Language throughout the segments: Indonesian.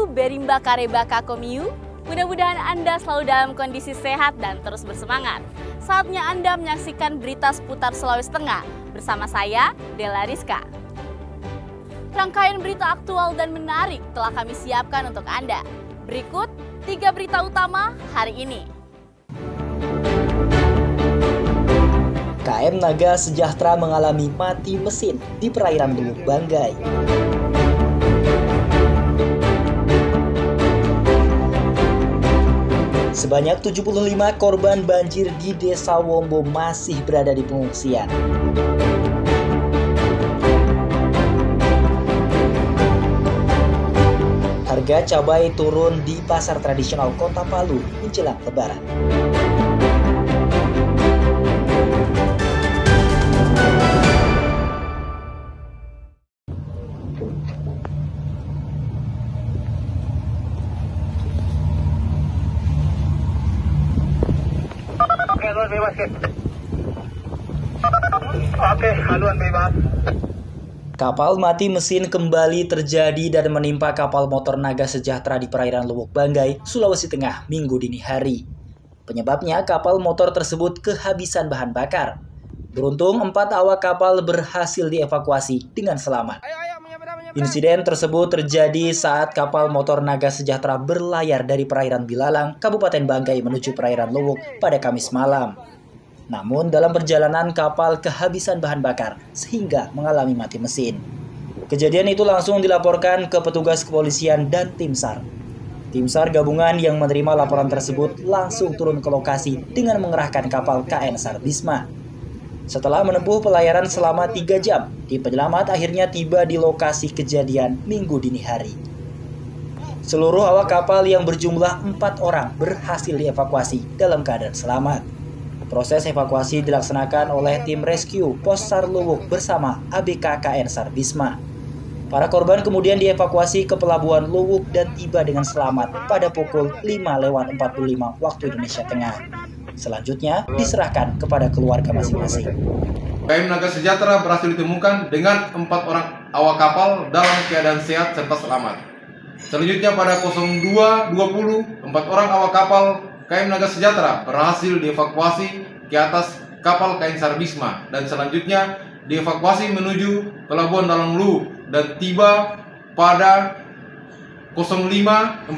Rahayu Berimba Kareba Kakomiu. Mudah-mudahan Anda selalu dalam kondisi sehat dan terus bersemangat. Saatnya Anda menyaksikan berita seputar Sulawesi Tengah bersama saya, Della Rizka. Rangkaian berita aktual dan menarik telah kami siapkan untuk Anda. Berikut 3 berita utama hari ini. KM Naga Sejahtera mengalami mati mesin di perairan Luwuk Banggai. Sebanyak 75 korban banjir di Desa Wombo masih berada di pengungsian. Harga cabai turun di pasar tradisional Kota Palu menjelang Lebaran. Oke, haluan bebas. Kapal mati mesin kembali terjadi dan menimpa kapal motor Naga Sejahtera di perairan Luwuk Banggai, Sulawesi Tengah, Minggu dini hari. Penyebabnya kapal motor tersebut kehabisan bahan bakar. Beruntung 4 awak kapal berhasil dievakuasi dengan selamat. Insiden tersebut terjadi saat kapal motor Naga Sejahtera berlayar dari perairan Bilalang, Kabupaten Banggai menuju perairan Luwuk pada Kamis malam. Namun dalam perjalanan kapal kehabisan bahan bakar sehingga mengalami mati mesin. Kejadian itu langsung dilaporkan ke petugas kepolisian dan tim SAR. Tim SAR gabungan yang menerima laporan tersebut langsung turun ke lokasi dengan mengerahkan kapal KN SAR Bisma. Setelah menempuh pelayaran selama 3 jam, tim penyelamat akhirnya tiba di lokasi kejadian Minggu dini hari. Seluruh awak kapal yang berjumlah 4 orang berhasil dievakuasi dalam keadaan selamat. Proses evakuasi dilaksanakan oleh tim rescue Pos SAR Luwuk bersama ABK KN SAR Bisma. Para korban kemudian dievakuasi ke pelabuhan Luwuk dan tiba dengan selamat pada pukul 5:45 waktu Indonesia Tengah. Selanjutnya diserahkan kepada keluarga masing-masing. KM Naga Sejahtera berhasil ditemukan dengan 4 orang awak kapal dalam keadaan sehat serta selamat. Selanjutnya pada 02.20, 4 orang awak kapal KM Naga Sejahtera berhasil dievakuasi ke atas kapal KN SAR Bisma dan selanjutnya dievakuasi menuju pelabuhan Dalam Luwuk dan tiba pada 05.45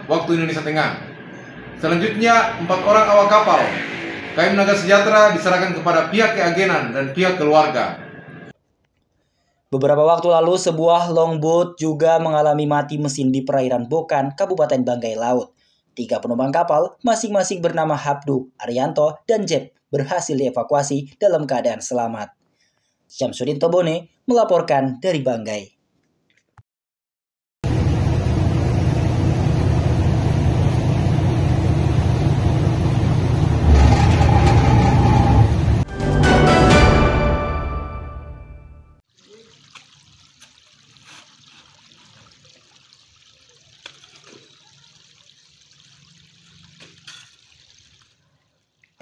waktu Indonesia Tengah. Selanjutnya 4 orang awak kapal KM Naga Sejahtera diserahkan kepada pihak keagenan dan pihak keluarga. Beberapa waktu lalu sebuah longboat juga mengalami mati mesin di perairan Bokan, Kabupaten Banggai Laut. 3 penumpang kapal, masing-masing bernama Habdu, Arianto, dan Jeb, berhasil dievakuasi dalam keadaan selamat. Syamsuddin Tobone melaporkan dari Banggai.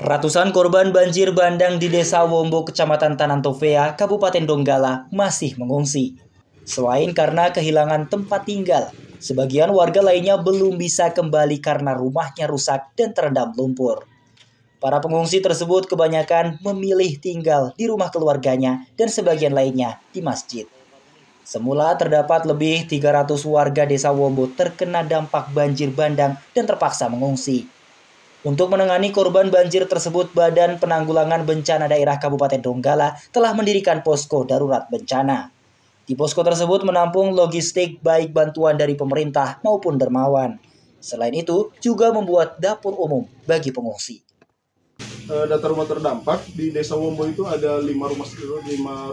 Ratusan korban banjir bandang di Desa Wombo, Kecamatan Tanantofea, Kabupaten Donggala masih mengungsi. Selain karena kehilangan tempat tinggal, sebagian warga lainnya belum bisa kembali karena rumahnya rusak dan terendam lumpur. Para pengungsi tersebut kebanyakan memilih tinggal di rumah keluarganya dan sebagian lainnya di masjid. Semula terdapat lebih 300 warga Desa Wombo terkena dampak banjir bandang dan terpaksa mengungsi. Untuk menangani korban banjir tersebut, Badan Penanggulangan Bencana Daerah Kabupaten Donggala telah mendirikan posko darurat bencana. Di posko tersebut menampung logistik baik bantuan dari pemerintah maupun dermawan. Selain itu, juga membuat dapur umum bagi pengungsi. Data rumah terdampak di Desa Wombo itu ada 5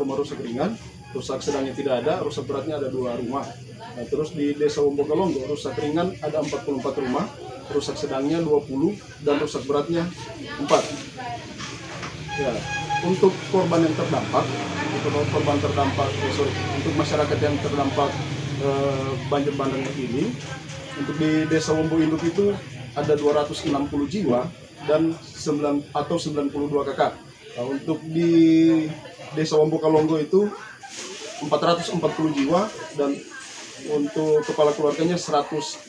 rumah rusak ringan, rusak sedangnya tidak ada, rusak beratnya ada 2 rumah. Nah, terus di Desa Wombo Kalonggo rusak ringan ada 44 rumah, rusak sedangnya 20 dan rusak beratnya 4. Ya, untuk korban yang terdampak, untuk masyarakat yang terdampak banjir bandang ini, untuk di Desa Wombo Induk itu ada 260 jiwa dan 92 kakak. Nah, untuk di Desa Wombo Kalonggo itu 440 jiwa dan Untuk kepala keluarganya 116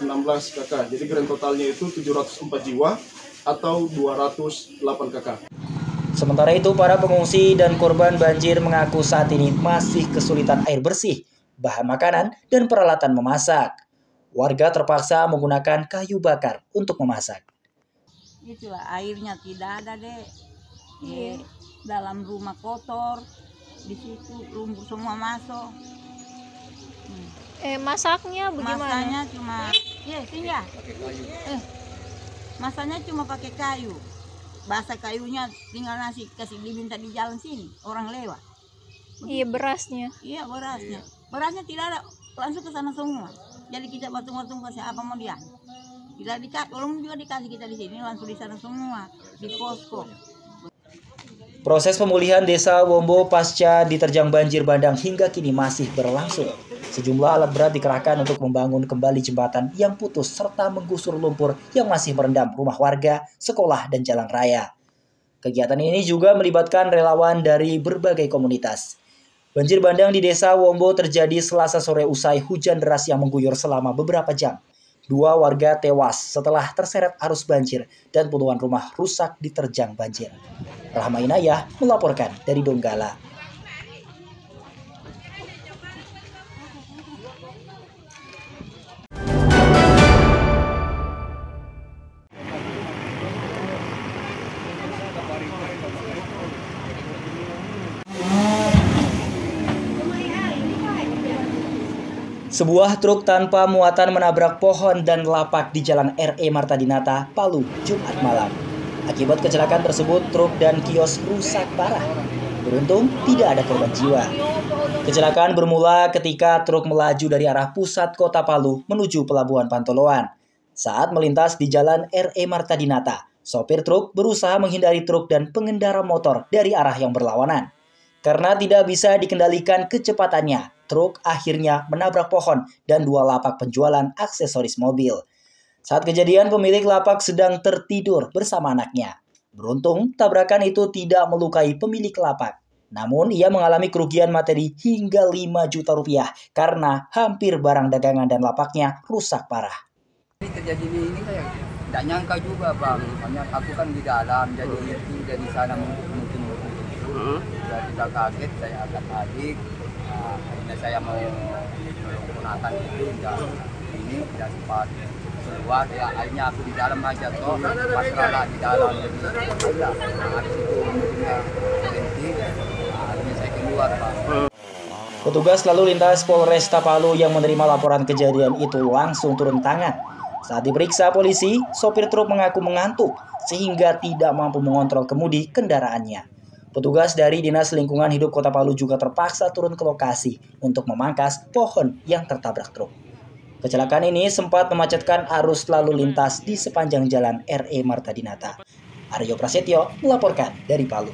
kakak. Jadi grand totalnya itu 704 jiwa atau 208 kakak. Sementara itu, para pengungsi dan korban banjir mengaku saat ini masih kesulitan air bersih, bahan makanan, dan peralatan memasak. Warga terpaksa menggunakan kayu bakar untuk memasak. Itulah airnya tidak ada deh. Dalam rumah kotor, di situ lumpur semua masuk. Masaknya bagaimana? Masaknya cuma, masaknya cuma pakai kayu. Basah kayunya tinggal nasi kasih diminta di jalan sini, orang lewat. Iya, berasnya. Iya, berasnya. Berasnya tidak ada, langsung ke sana semua. Jadi kita batung-batung kasih apa mau dia. Tidak dikasih, belum juga dikasih kita di sini, langsung di sana semua, di posko. Proses pemulihan desa Wombo pasca diterjang banjir bandang hingga kini masih berlangsung. Sejumlah alat berat dikerahkan untuk membangun kembali jembatan yang putus serta menggusur lumpur yang masih merendam rumah warga, sekolah, dan jalan raya. Kegiatan ini juga melibatkan relawan dari berbagai komunitas. Banjir bandang di desa Wombo terjadi Selasa sore usai hujan deras yang mengguyur selama beberapa jam. 2 warga tewas setelah terseret arus banjir dan puluhan rumah rusak diterjang banjir. Rahma Inayah melaporkan dari Donggala. Sebuah truk tanpa muatan menabrak pohon dan lapak di Jalan RE Marta Dinata, Palu, Jumat malam. Akibat kecelakaan tersebut, truk dan kios rusak parah. Beruntung, tidak ada korban jiwa. Kecelakaan bermula ketika truk melaju dari arah pusat kota Palu menuju Pelabuhan Pantoloan. Saat melintas di Jalan RE Marta Dinata, sopir truk berusaha menghindari truk dan pengendara motor dari arah yang berlawanan. Karena tidak bisa dikendalikan kecepatannya, truk akhirnya menabrak pohon dan 2 lapak penjualan aksesoris mobil. Saat kejadian, pemilik lapak sedang tertidur bersama anaknya. Beruntung, tabrakan itu tidak melukai pemilik lapak. Namun, ia mengalami kerugian materi hingga 5 juta rupiah karena hampir barang dagangan dan lapaknya rusak parah. Kejadian ini saya tidak nyangka juga, Bang. Hanya aku kan di dalam, jadi itu dari sana mungkin saya tidak kaget, saya agak adik. Akhirnya saya mau menggunakan itu, ini tidak sempat keluar, ya akhirnya aku di dalam aja toh, pasrah di dalam, jadi habis itu mungkinnya berhenti, akhirnya saya keluar, Pak. Petugas lalu lintas Polresta Palu yang menerima laporan kejadian itu langsung turun tangan. Saat diperiksa polisi, sopir truk mengaku mengantuk sehingga tidak mampu mengontrol kemudi kendaraannya. Petugas dari Dinas Lingkungan Hidup Kota Palu juga terpaksa turun ke lokasi untuk memangkas pohon yang tertabrak truk. Kecelakaan ini sempat memacetkan arus lalu lintas di sepanjang Jalan RE Marta Dinata. Aryo Prasetyo melaporkan dari Palu.